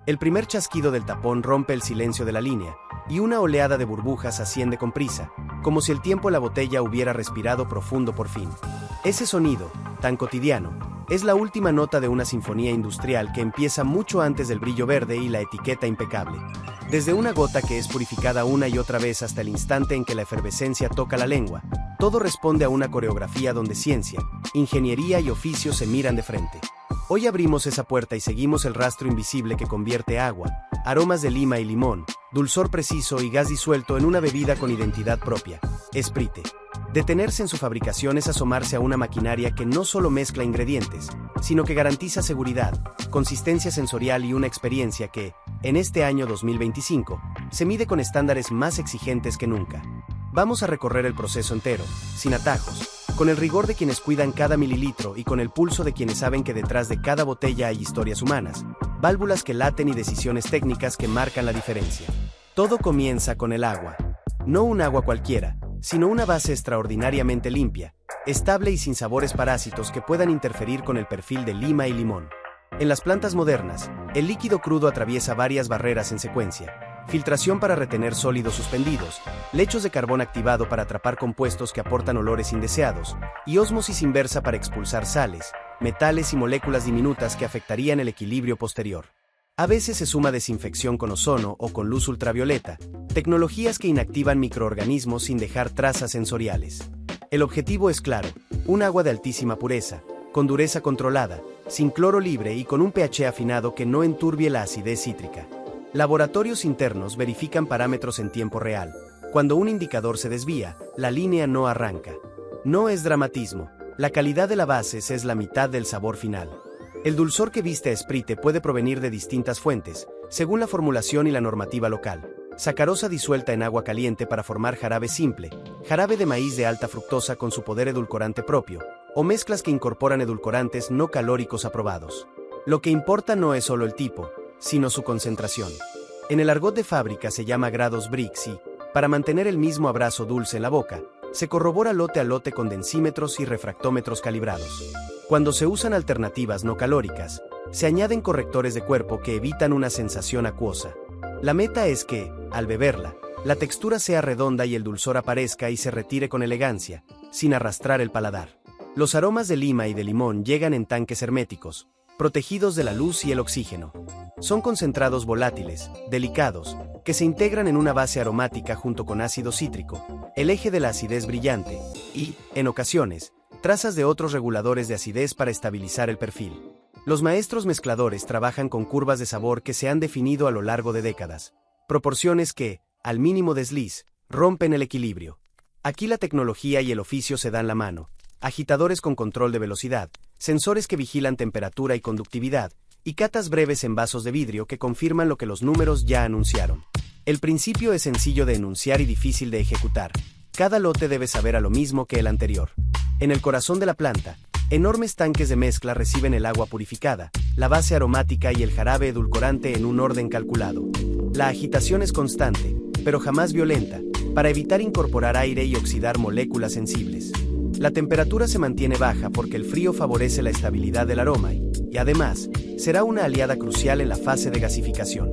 El primer chasquido del tapón rompe el silencio de la línea, y una oleada de burbujas asciende con prisa, como si el tiempo en la botella hubiera respirado profundo por fin. Ese sonido, tan cotidiano, es la última nota de una sinfonía industrial que empieza mucho antes del brillo verde y la etiqueta impecable. Desde una gota que es purificada una y otra vez hasta el instante en que la efervescencia toca la lengua, todo responde a una coreografía donde ciencia, ingeniería y oficio se miran de frente. Hoy abrimos esa puerta y seguimos el rastro invisible que convierte agua, aromas de lima y limón, dulzor preciso y gas disuelto en una bebida con identidad propia, Sprite. Detenerse en su fabricación es asomarse a una maquinaria que no solo mezcla ingredientes, sino que garantiza seguridad, consistencia sensorial y una experiencia que, en este año 2025, se mide con estándares más exigentes que nunca. Vamos a recorrer el proceso entero, sin atajos, con el rigor de quienes cuidan cada mililitro y con el pulso de quienes saben que detrás de cada botella hay historias humanas, válvulas que laten y decisiones técnicas que marcan la diferencia. Todo comienza con el agua. No un agua cualquiera, sino una base extraordinariamente limpia, estable y sin sabores parásitos que puedan interferir con el perfil de lima y limón. En las plantas modernas, el líquido crudo atraviesa varias barreras en secuencia: filtración para retener sólidos suspendidos, lechos de carbón activado para atrapar compuestos que aportan olores indeseados, y ósmosis inversa para expulsar sales, metales y moléculas diminutas que afectarían el equilibrio posterior. A veces se suma desinfección con ozono o con luz ultravioleta, tecnologías que inactivan microorganismos sin dejar trazas sensoriales. El objetivo es claro: un agua de altísima pureza, con dureza controlada, sin cloro libre y con un pH afinado que no enturbie la acidez cítrica. Laboratorios internos verifican parámetros en tiempo real. Cuando un indicador se desvía, la línea no arranca. No es dramatismo. La calidad de la base es la mitad del sabor final. El dulzor que viste a Sprite puede provenir de distintas fuentes, según la formulación y la normativa local. Sacarosa disuelta en agua caliente para formar jarabe simple, jarabe de maíz de alta fructosa con su poder edulcorante propio, o mezclas que incorporan edulcorantes no calóricos aprobados. Lo que importa no es solo el tipo, sino su concentración. En el argot de fábrica se llama grados Brix y, para mantener el mismo abrazo dulce en la boca, se corrobora lote a lote con densímetros y refractómetros calibrados. Cuando se usan alternativas no calóricas, se añaden correctores de cuerpo que evitan una sensación acuosa. La meta es que, al beberla, la textura sea redonda y el dulzor aparezca y se retire con elegancia, sin arrastrar el paladar. Los aromas de lima y de limón llegan en tanques herméticos, protegidos de la luz y el oxígeno. Son concentrados volátiles, delicados, que se integran en una base aromática junto con ácido cítrico, el eje de la acidez brillante, y, en ocasiones, trazas de otros reguladores de acidez para estabilizar el perfil. Los maestros mezcladores trabajan con curvas de sabor que se han definido a lo largo de décadas, proporciones que, al mínimo desliz, rompen el equilibrio. Aquí la tecnología y el oficio se dan la mano: agitadores con control de velocidad, sensores que vigilan temperatura y conductividad, y catas breves en vasos de vidrio que confirman lo que los números ya anunciaron. El principio es sencillo de enunciar y difícil de ejecutar. Cada lote debe saber a lo mismo que el anterior. En el corazón de la planta, enormes tanques de mezcla reciben el agua purificada, la base aromática y el jarabe edulcorante en un orden calculado. La agitación es constante, pero jamás violenta, para evitar incorporar aire y oxidar moléculas sensibles. La temperatura se mantiene baja porque el frío favorece la estabilidad del aroma y, además, será una aliada crucial en la fase de gasificación.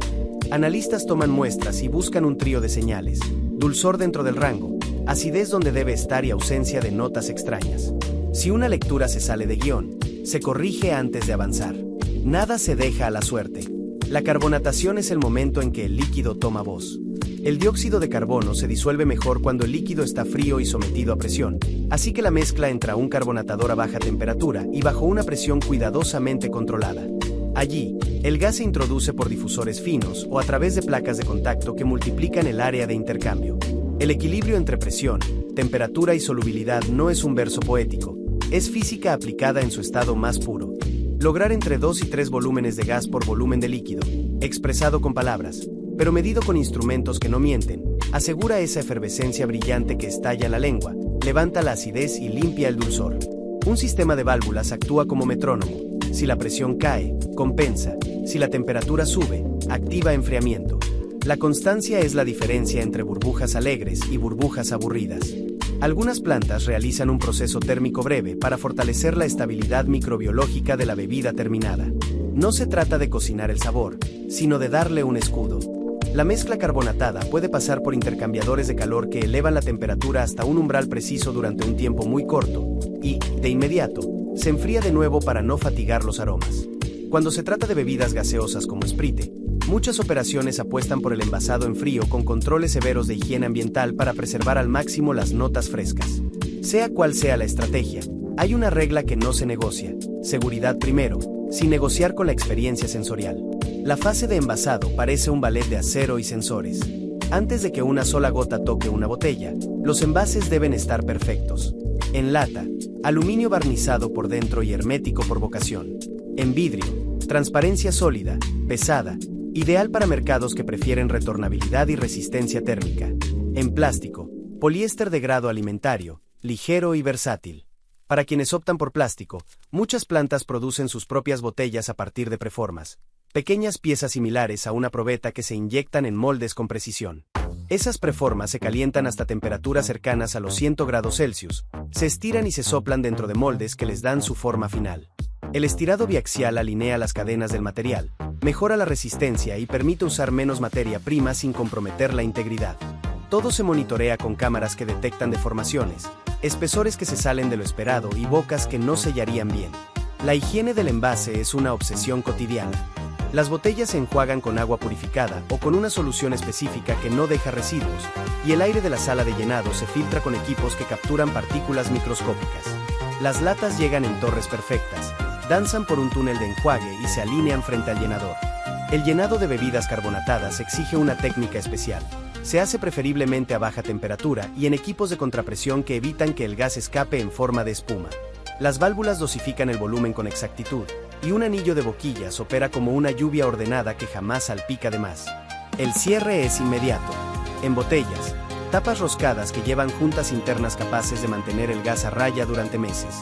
Analistas toman muestras y buscan un trío de señales: dulzor dentro del rango, acidez donde debe estar y ausencia de notas extrañas. Si una lectura se sale de guión, se corrige antes de avanzar. Nada se deja a la suerte. La carbonatación es el momento en que el líquido toma voz. El dióxido de carbono se disuelve mejor cuando el líquido está frío y sometido a presión, así que la mezcla entra a un carbonatador a baja temperatura y bajo una presión cuidadosamente controlada. Allí, el gas se introduce por difusores finos o a través de placas de contacto que multiplican el área de intercambio. El equilibrio entre presión, temperatura y solubilidad no es un verso poético, es física aplicada en su estado más puro. Lograr entre 2 y 3 volúmenes de gas por volumen de líquido, expresado con palabras, pero medido con instrumentos que no mienten, asegura esa efervescencia brillante que estalla en la lengua, levanta la acidez y limpia el dulzor. Un sistema de válvulas actúa como metrónomo: si la presión cae, compensa; si la temperatura sube, activa enfriamiento. La constancia es la diferencia entre burbujas alegres y burbujas aburridas. Algunas plantas realizan un proceso térmico breve para fortalecer la estabilidad microbiológica de la bebida terminada. No se trata de cocinar el sabor, sino de darle un escudo. La mezcla carbonatada puede pasar por intercambiadores de calor que elevan la temperatura hasta un umbral preciso durante un tiempo muy corto, y, de inmediato, se enfría de nuevo para no fatigar los aromas. Cuando se trata de bebidas gaseosas como Sprite, muchas operaciones apuestan por el envasado en frío con controles severos de higiene ambiental para preservar al máximo las notas frescas. Sea cual sea la estrategia, hay una regla que no se negocia: seguridad primero, sin negociar con la experiencia sensorial. La fase de envasado parece un ballet de acero y sensores. Antes de que una sola gota toque una botella, los envases deben estar perfectos. En lata, aluminio barnizado por dentro y hermético por vocación. En vidrio, transparencia sólida, pesada, ideal para mercados que prefieren retornabilidad y resistencia térmica. En plástico, poliéster de grado alimentario, ligero y versátil. Para quienes optan por plástico, muchas plantas producen sus propias botellas a partir de preformas, pequeñas piezas similares a una probeta que se inyectan en moldes con precisión. Esas preformas se calientan hasta temperaturas cercanas a los 100 grados Celsius, se estiran y se soplan dentro de moldes que les dan su forma final. El estirado biaxial alinea las cadenas del material, mejora la resistencia y permite usar menos materia prima sin comprometer la integridad. Todo se monitorea con cámaras que detectan deformaciones, espesores que se salen de lo esperado y bocas que no sellarían bien. La higiene del envase es una obsesión cotidiana. Las botellas se enjuagan con agua purificada o con una solución específica que no deja residuos, y el aire de la sala de llenado se filtra con equipos que capturan partículas microscópicas. Las latas llegan en torres perfectas, danzan por un túnel de enjuague y se alinean frente al llenador. El llenado de bebidas carbonatadas exige una técnica especial. Se hace preferiblemente a baja temperatura y en equipos de contrapresión que evitan que el gas escape en forma de espuma. Las válvulas dosifican el volumen con exactitud, y un anillo de boquillas opera como una lluvia ordenada que jamás salpica de más. El cierre es inmediato. En botellas, tapas roscadas que llevan juntas internas capaces de mantener el gas a raya durante meses.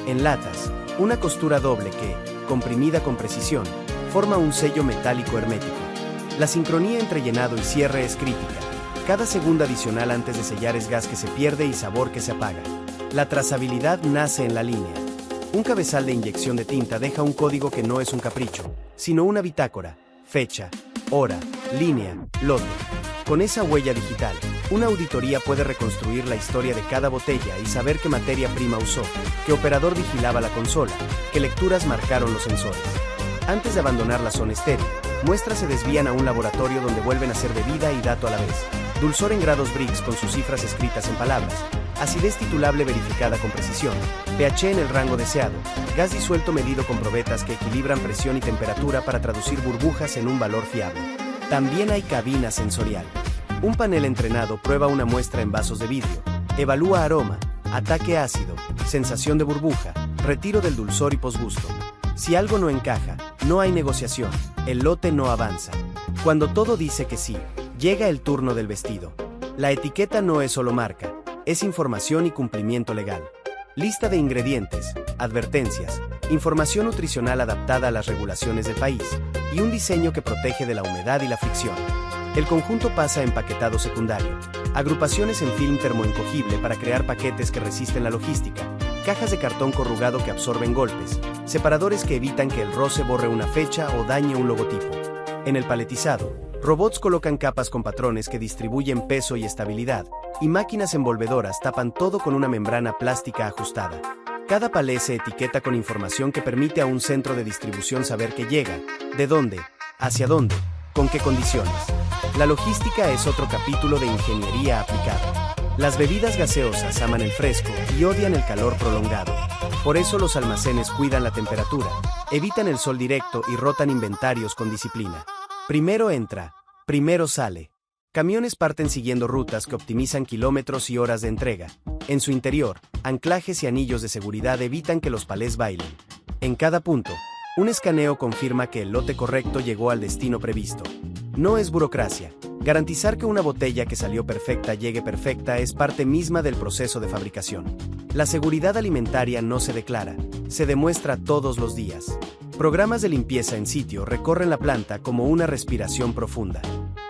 En latas, una costura doble que, comprimida con precisión, forma un sello metálico hermético. La sincronía entre llenado y cierre es crítica. Cada segundo adicional antes de sellar es gas que se pierde y sabor que se apaga. La trazabilidad nace en la línea. Un cabezal de inyección de tinta deja un código que no es un capricho, sino una bitácora, fecha, hora, línea, lote. Con esa huella digital, una auditoría puede reconstruir la historia de cada botella y saber qué materia prima usó, qué operador vigilaba la consola, qué lecturas marcaron los sensores. Antes de abandonar la zona estéril, muestras se desvían a un laboratorio donde vuelven a ser bebida y dato a la vez. Dulzor en grados Brix con sus cifras escritas en palabras, acidez titulable verificada con precisión, pH en el rango deseado, gas disuelto medido con probetas que equilibran presión y temperatura para traducir burbujas en un valor fiable. También hay cabina sensorial. Un panel entrenado prueba una muestra en vasos de vidrio, evalúa aroma, ataque ácido, sensación de burbuja, retiro del dulzor y posgusto. Si algo no encaja, no hay negociación, el lote no avanza. Cuando todo dice que sí, llega el turno del vestido. La etiqueta no es solo marca, es información y cumplimiento legal. Lista de ingredientes, advertencias, información nutricional adaptada a las regulaciones del país, y un diseño que protege de la humedad y la fricción. El conjunto pasa a empaquetado secundario, agrupaciones en film termoencogible para crear paquetes que resisten la logística, cajas de cartón corrugado que absorben golpes, separadores que evitan que el roce borre una fecha o dañe un logotipo. En el paletizado, robots colocan capas con patrones que distribuyen peso y estabilidad, y máquinas envolvedoras tapan todo con una membrana plástica ajustada. Cada palé se etiqueta con información que permite a un centro de distribución saber qué llega, de dónde, hacia dónde, con qué condiciones. La logística es otro capítulo de ingeniería aplicada. Las bebidas gaseosas aman el fresco y odian el calor prolongado. Por eso los almacenes cuidan la temperatura, evitan el sol directo y rotan inventarios con disciplina. Primero entra, primero sale. Camiones parten siguiendo rutas que optimizan kilómetros y horas de entrega. En su interior, anclajes y anillos de seguridad evitan que los palés bailen. En cada punto, un escaneo confirma que el lote correcto llegó al destino previsto. No es burocracia. Garantizar que una botella que salió perfecta llegue perfecta es parte misma del proceso de fabricación. La seguridad alimentaria no se declara, se demuestra todos los días. Programas de limpieza en sitio recorren la planta como una respiración profunda.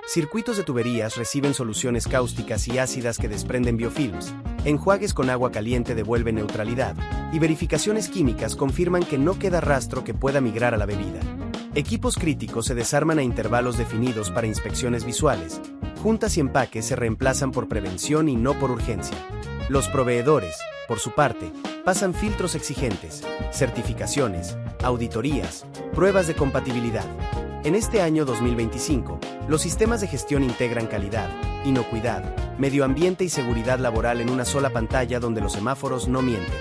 Circuitos de tuberías reciben soluciones cáusticas y ácidas que desprenden biofilms, enjuagues con agua caliente devuelven neutralidad, y verificaciones químicas confirman que no queda rastro que pueda migrar a la bebida. Equipos críticos se desarman a intervalos definidos para inspecciones visuales. Juntas y empaques se reemplazan por prevención y no por urgencia. Los proveedores, por su parte, pasan filtros exigentes, certificaciones, auditorías, pruebas de compatibilidad. En este año 2025, los sistemas de gestión integran calidad, inocuidad, medio ambiente y seguridad laboral en una sola pantalla donde los semáforos no mienten.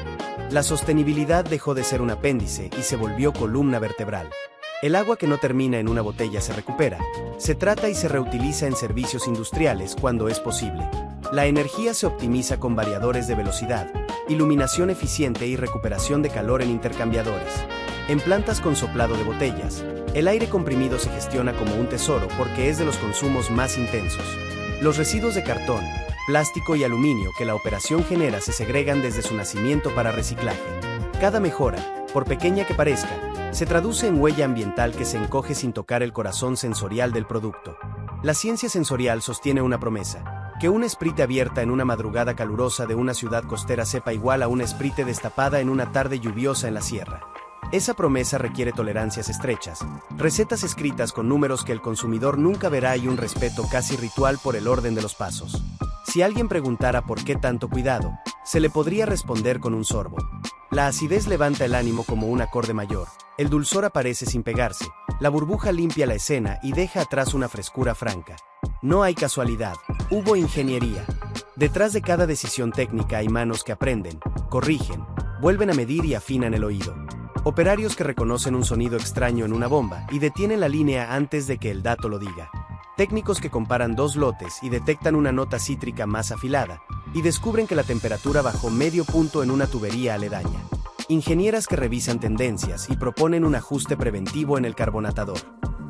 La sostenibilidad dejó de ser un apéndice y se volvió columna vertebral. El agua que no termina en una botella se recupera, se trata y se reutiliza en servicios industriales cuando es posible. La energía se optimiza con variadores de velocidad, iluminación eficiente y recuperación de calor en intercambiadores. En plantas con soplado de botellas, el aire comprimido se gestiona como un tesoro porque es de los consumos más intensos. Los residuos de cartón, plástico y aluminio que la operación genera se segregan desde su nacimiento para reciclaje. Cada mejora, por pequeña que parezca, se traduce en huella ambiental que se encoge sin tocar el corazón sensorial del producto. La ciencia sensorial sostiene una promesa: que una esprite abierta en una madrugada calurosa de una ciudad costera sepa igual a una esprite destapada en una tarde lluviosa en la sierra. Esa promesa requiere tolerancias estrechas, recetas escritas con números que el consumidor nunca verá y un respeto casi ritual por el orden de los pasos. Si alguien preguntara por qué tanto cuidado, se le podría responder con un sorbo. La acidez levanta el ánimo como un acorde mayor, el dulzor aparece sin pegarse, la burbuja limpia la escena y deja atrás una frescura franca. No hay casualidad, hubo ingeniería. Detrás de cada decisión técnica hay manos que aprenden, corrigen, vuelven a medir y afinan el oído. Operarios que reconocen un sonido extraño en una bomba y detienen la línea antes de que el dato lo diga. Técnicos que comparan dos lotes y detectan una nota cítrica más afilada, y descubren que la temperatura bajó medio punto en una tubería aledaña. Ingenieras que revisan tendencias y proponen un ajuste preventivo en el carbonatador.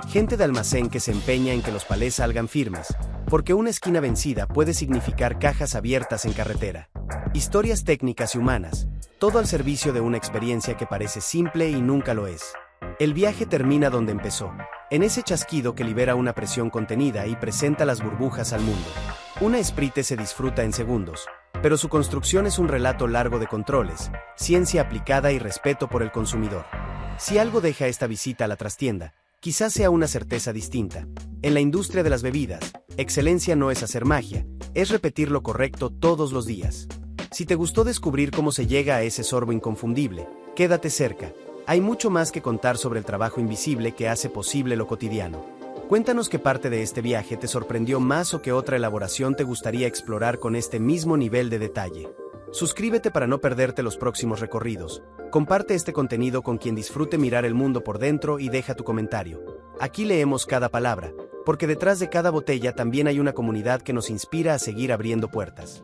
Gente de almacén que se empeña en que los palés salgan firmes, porque una esquina vencida puede significar cajas abiertas en carretera. Historias técnicas y humanas, todo al servicio de una experiencia que parece simple y nunca lo es. El viaje termina donde empezó, en ese chasquido que libera una presión contenida y presenta las burbujas al mundo. Una esprite se disfruta en segundos, pero su construcción es un relato largo de controles, ciencia aplicada y respeto por el consumidor. Si algo deja esta visita a la trastienda, quizás sea una certeza distinta. En la industria de las bebidas, excelencia no es hacer magia, es repetir lo correcto todos los días. Si te gustó descubrir cómo se llega a ese sorbo inconfundible, quédate cerca. Hay mucho más que contar sobre el trabajo invisible que hace posible lo cotidiano. Cuéntanos qué parte de este viaje te sorprendió más o qué otra elaboración te gustaría explorar con este mismo nivel de detalle. Suscríbete para no perderte los próximos recorridos. Comparte este contenido con quien disfrute mirar el mundo por dentro y deja tu comentario. Aquí leemos cada palabra, porque detrás de cada botella también hay una comunidad que nos inspira a seguir abriendo puertas.